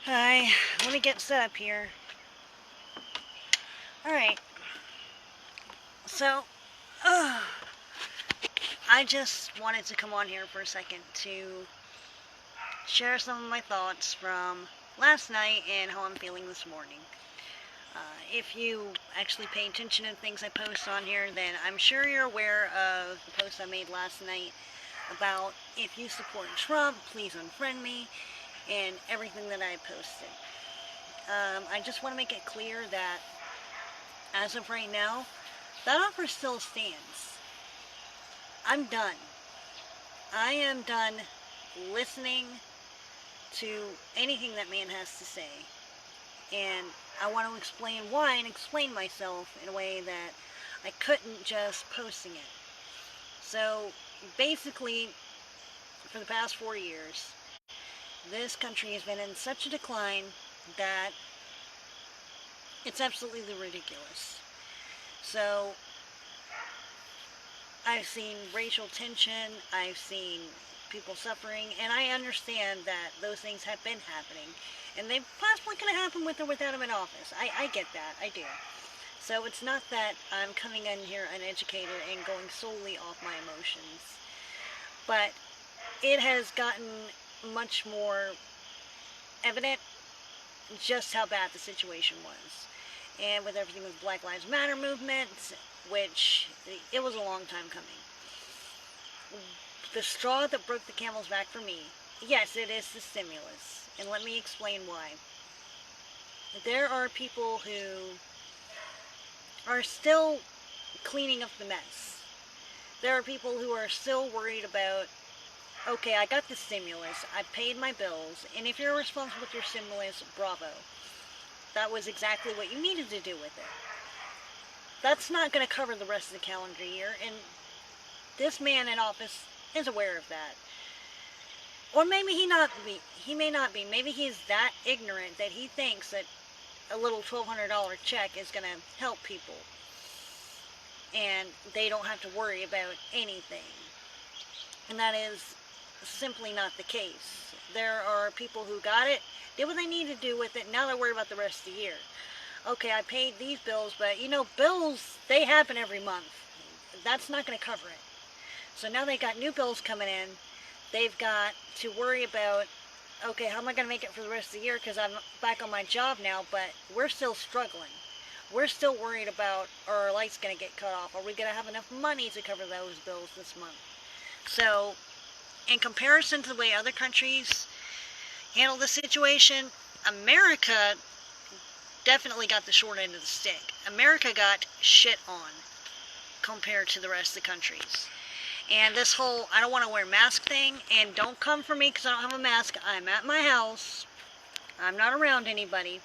Hi, let me get set up here. Alright, so, I just wanted to come on here for a second to share some of my thoughts from last night and how I'm feeling this morning. If you actually pay attention to things I post on here, then I'm sure you're aware of the post I made last night about if you support Trump, please unfriend me, and everything that I posted. I just want to make it clear that as of right now, that offer still stands. I'm done. I am done listening to anything that man has to say. And I want to explain why and explain myself in a way that I couldn't just posting it. So basically, for the past 4 years, this country has been in such a decline that it's absolutely ridiculous. So I've seen racial tension, I've seen people suffering, and I understand that those things have been happening, and they possibly could have happened with or without him in office. I get that, I do. So it's not that I'm coming in here uneducated and going solely off my emotions, but it has gotten much more evident just how bad the situation was. And with everything with Black Lives Matter movement, which it was a long time coming. The straw that broke the camel's back for me, yes, it is the stimulus. And let me explain why. There are people who are still cleaning up the mess. There are people who are still worried about, okay, I got the stimulus, I paid my bills, and if you're responsible with your stimulus, bravo. That was exactly what you needed to do with it. That's not going to cover the rest of the calendar year, and this man in office is aware of that. Or maybe he may not be. Maybe he's that ignorant that he thinks that a little $1,200 check is going to help people. And they don't have to worry about anything. And that is simply not the case. There are people who got it, did what they need to do with it, now they're worried about the rest of the year. Okay, I paid these bills, but bills, they happen every month. That's not going to cover it. So now they got new bills coming in. They've got to worry about, okay, how am I going to make it for the rest of the year because I'm back on my job now, but we're still struggling. We're still worried about, are our lights going to get cut off? Are we going to have enough money to cover those bills this month? So, in comparison to the way other countries handle the situation, America definitely got the short end of the stick. America got shit on compared to the rest of the countries. And this whole, I don't want to wear a mask thing, and don't come for me because I don't have a mask. I'm at my house. I'm not around anybody.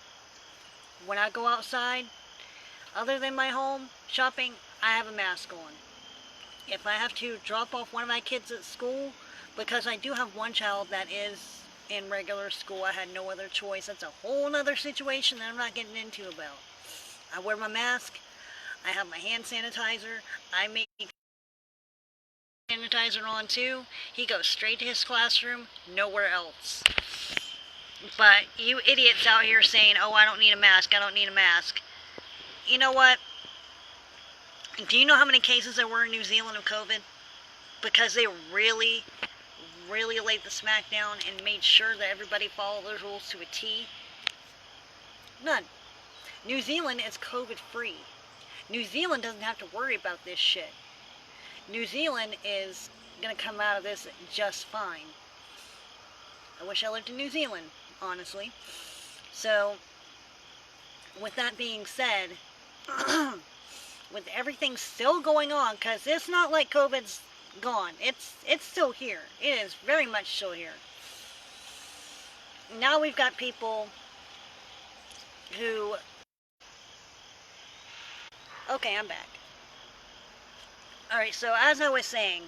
When I go outside, other than my home, shopping, I have a mask on. If I have to drop off one of my kids at school, because I do have one child that is in regular school, I had no other choice. That's a whole other situation that I'm not getting into about. I wear my mask. I have my hand sanitizer. I make sanitizer on too. He goes straight to his classroom, nowhere else. But you idiots out here saying, oh, I don't need a mask, I don't need a mask. You know what? Do you know how many cases there were in New Zealand of COVID? Because they really laid the smack down and made sure that everybody followed those rules to a T. None. New Zealand is COVID free. New Zealand doesn't have to worry about this shit. New Zealand is going to come out of this just fine. I wish I lived in New Zealand, honestly. So, with that being said, with everything still going on, because it's not like COVID's gone. It's still here. It is very much still here. Now we've got people who... Okay, I'm back. Alright, so as I was saying,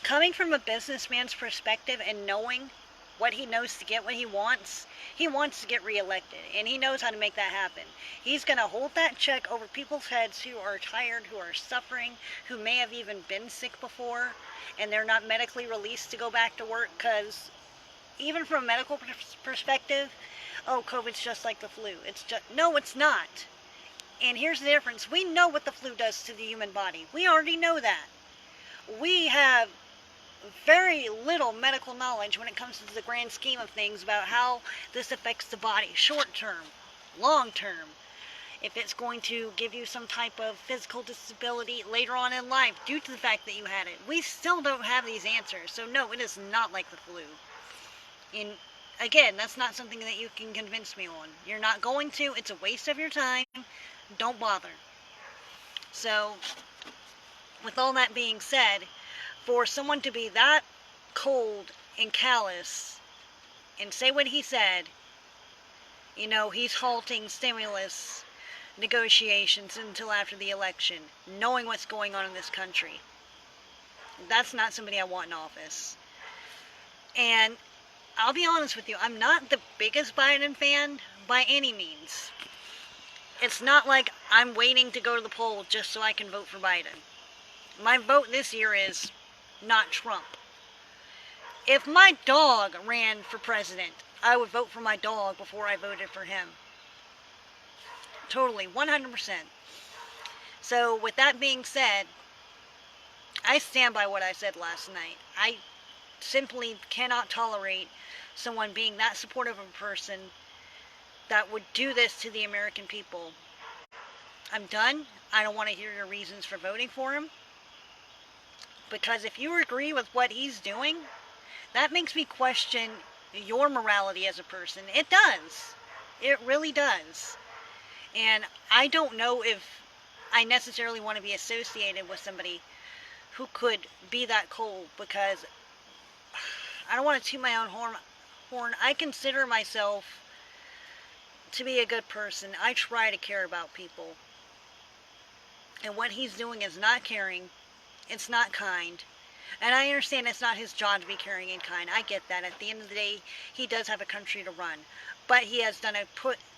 coming from a businessman's perspective and knowing what he knows to get what he wants to get reelected, and he knows how to make that happen. He's going to hold that check over people's heads who are tired, who are suffering, who may have even been sick before, and they're not medically released to go back to work because even from a medical perspective, oh, COVID's just like the flu. No, it's not. And here's the difference. We know what the flu does to the human body. We already know that. We have very little medical knowledge when it comes to the grand scheme of things about how this affects the body, short term, long term. If it's going to give you some type of physical disability later on in life due to the fact that you had it. We still don't have these answers. So no, it is not like the flu. And again, that's not something that you can convince me on. You're not going to. It's a waste of your time. Don't bother. So, with all that being said, for someone to be that cold and callous and say what he said, you know, he's halting stimulus negotiations until after the election, knowing what's going on in this country. That's not somebody I want in office. And I'll be honest with you, I'm not the biggest Biden fan by any means. It's not like I'm waiting to go to the poll just so I can vote for Biden. My vote this year is not Trump. If my dog ran for president, I would vote for my dog before I voted for him. Totally, 100%. So, with that being said, I stand by what I said last night. I simply cannot tolerate someone being that supportive of a person that would do this to the American people. I'm done. I don't want to hear your reasons for voting for him. Because if you agree with what he's doing, that makes me question your morality as a person. It does. It really does. And I don't know if I necessarily want to be associated with somebody who could be that cold, because I don't want to toot my own horn. I consider myself to be a good person. I try to care about people. And what he's doing is not caring. It's not kind. And I understand it's not his job to be caring and kind. I get that. At the end of the day, he does have a country to run. But he has done a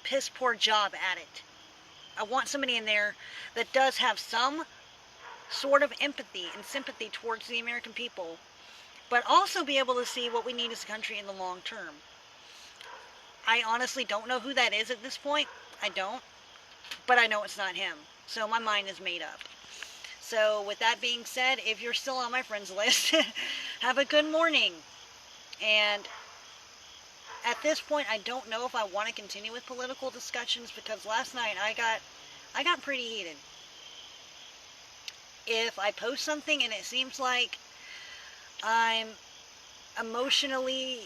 piss poor job at it. I want somebody in there that does have some sort of empathy and sympathy towards the American people, but also be able to see what we need as a country in the long term. I honestly don't know who that is at this point. I don't. But I know it's not him. So my mind is made up. So with that being said, if you're still on my friends list, have a good morning. And at this point, I don't know if I want to continue with political discussions, because last night I got pretty heated. If I post something and it seems like I'm emotionally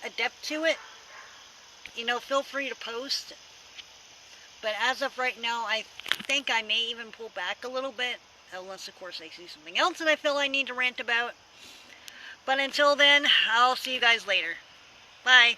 adept to it, you know, feel free to post. But as of right now, I think I may even pull back a little bit, unless of course I see something else that I feel I need to rant about. But until then, I'll see you guys later. Bye.